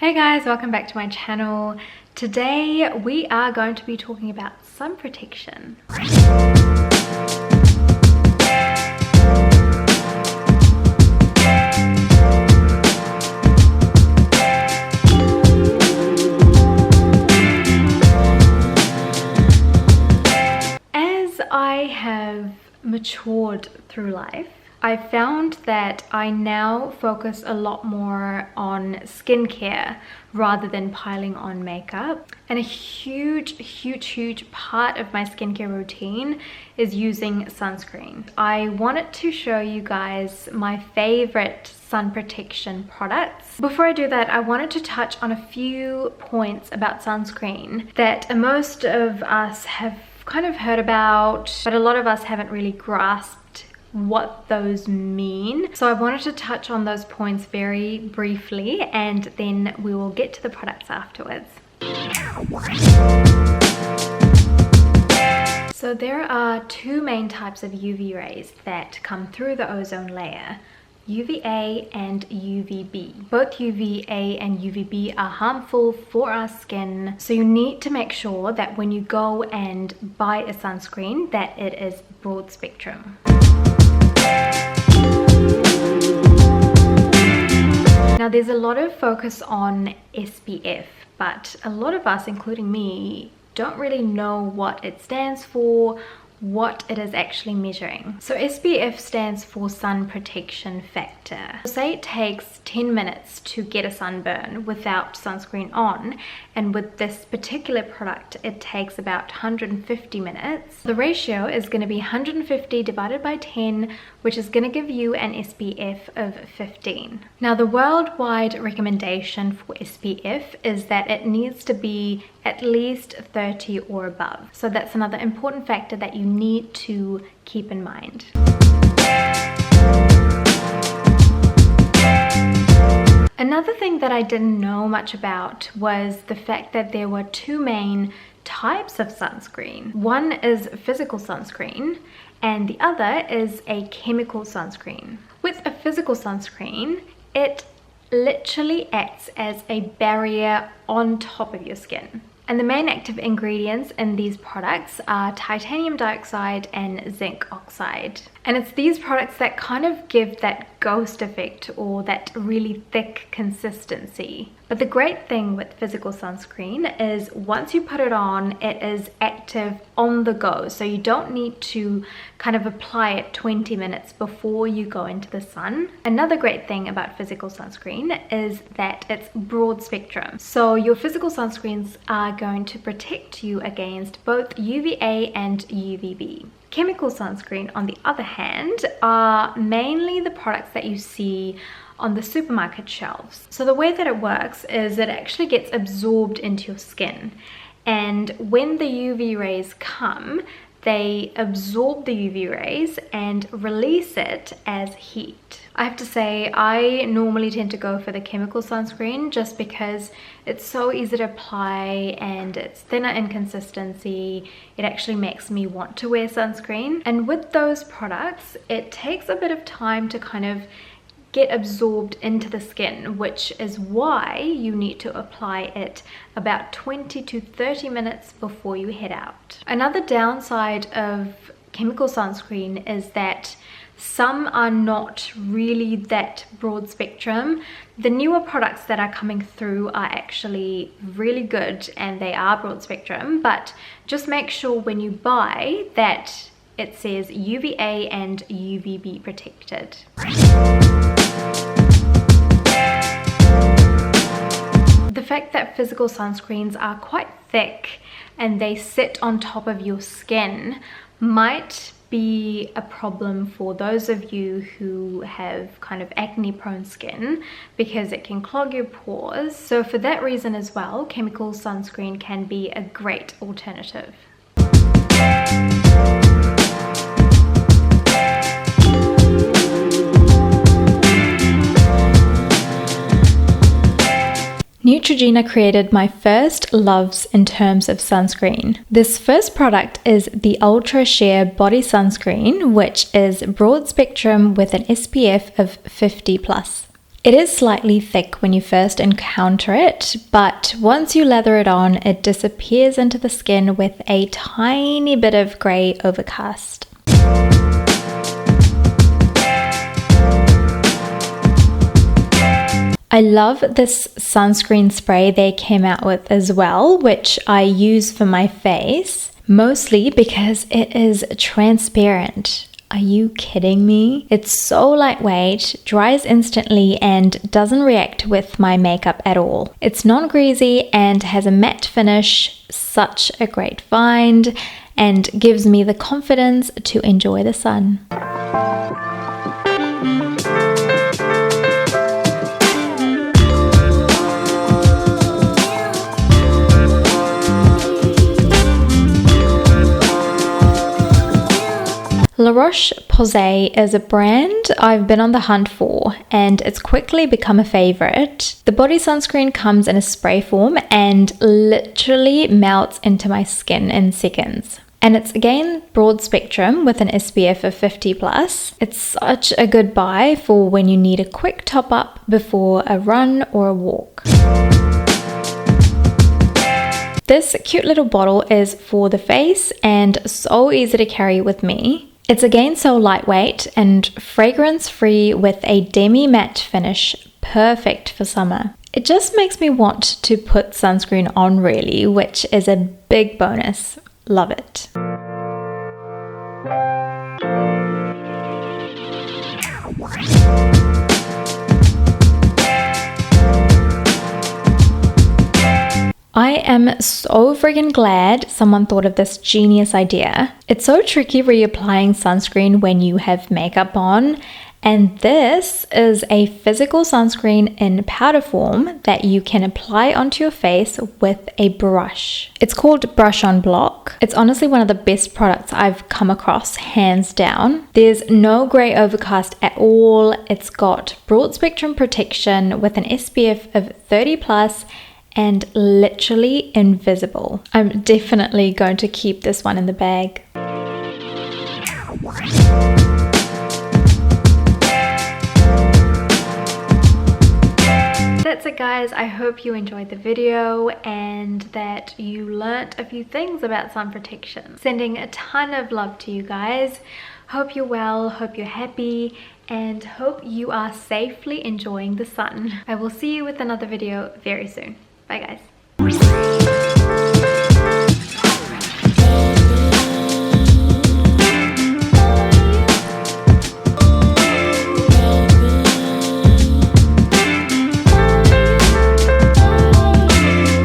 Hey guys, welcome back to my channel. Today we are going to be talking about sun protection. As I have matured through life, I found that I now focus a lot more on skincare rather than piling on makeup. And a huge part of my skincare routine is using sunscreen. I wanted to show you guys my favorite sun protection products. Before I do that, I wanted to touch on a few points about sunscreen that most of us have kind of heard about, but a lot of us haven't really grasped what those mean. So I wanted to touch on those points very briefly, and then we will get to the products afterwards. So there are two main types of UV rays that come through the ozone layer: UVA and UVB. Both UVA and UVB are harmful for our skin, so you need to make sure that when you go and buy a sunscreen that it is broad spectrum. Now there's a lot of focus on SPF, but a lot of us, including me, don't really know what it stands for, what it is actually measuring. So SPF stands for sun protection factor. Say it takes 10 minutes to get a sunburn without sunscreen on, and with this particular product it takes about 150 minutes. The ratio is going to be 150 divided by 10, which is going to give you an SPF of 15. Now the worldwide recommendation for SPF is that it needs to be at least 30 or above. So that's another important factor that you need to keep in mind. Another thing that I didn't know much about was the fact that there were two main types of sunscreen. One is physical sunscreen and the other is a chemical sunscreen. With a physical sunscreen, it literally acts as a barrier on top of your skin. And the main active ingredients in these products are titanium dioxide and zinc oxide. And it's these products that kind of give that ghost effect or that really thick consistency. But the great thing with physical sunscreen is once you put it on, it is active on the go. So you don't need to kind of apply it 20 minutes before you go into the sun. Another great thing about physical sunscreen is that it's broad spectrum. So your physical sunscreens are going to protect you against both UVA and UVB. Chemical sunscreen, on the other hand, are mainly the products that you see on the supermarket shelves. So the way that it works is it actually gets absorbed into your skin, and when the UV rays come, they absorb the UV rays and release it as heat. I have to say, I normally tend to go for the chemical sunscreen just because it's so easy to apply and it's thinner in consistency. It actually makes me want to wear sunscreen. And with those products, it takes a bit of time to kind of get absorbed into the skin, which is why you need to apply it about 20 to 30 minutes before you head out. Another downside of chemical sunscreen is that some are not really that broad spectrum. The newer products that are coming through are actually really good and they are broad spectrum, but just make sure when you buy that it says UVA and UVB protected. The fact that physical sunscreens are quite thick and they sit on top of your skin might be a problem for those of you who have kind of acne prone skin, because it can clog your pores. So for that reason as well, chemical sunscreen can be a great alternative. Neutrogena created my first loves in terms of sunscreen. This first product is the Ultra Sheer Body Sunscreen, which is broad spectrum with an SPF of 50+. It is slightly thick when you first encounter it, but once you lather it on, it disappears into the skin with a tiny bit of grey overcast. I love this sunscreen spray they came out with as well, which I use for my face, mostly because it is transparent. Are you kidding me? It's so lightweight, dries instantly, and doesn't react with my makeup at all. It's non-greasy and has a matte finish, such a great find, and gives me the confidence to enjoy the sun. Roche Posay is a brand I've been on the hunt for, and it's quickly become a favorite. The body sunscreen comes in a spray form and literally melts into my skin in seconds. And it's again broad spectrum with an SPF of 50+. It's such a good buy for when you need a quick top up before a run or a walk. This cute little bottle is for the face and so easy to carry with me. It's again so lightweight and fragrance-free with a demi-matte finish, perfect for summer. It just makes me want to put sunscreen on really, which is a big bonus. Love it. I am so freaking glad someone thought of this genius idea. It's so tricky reapplying sunscreen when you have makeup on, and this is a physical sunscreen in powder form that you can apply onto your face with a brush. It's called Brush on Block. It's honestly one of the best products I've come across, hands down. There's no grey overcast at all. It's got broad spectrum protection with an SPF of 30+, and literally invisible. I'm definitely going to keep this one in the bag. That's it guys, I hope you enjoyed the video and that you learnt a few things about sun protection. Sending a ton of love to you guys. Hope you're well, hope you're happy, and hope you are safely enjoying the sun. I will see you with another video very soon. Bye guys.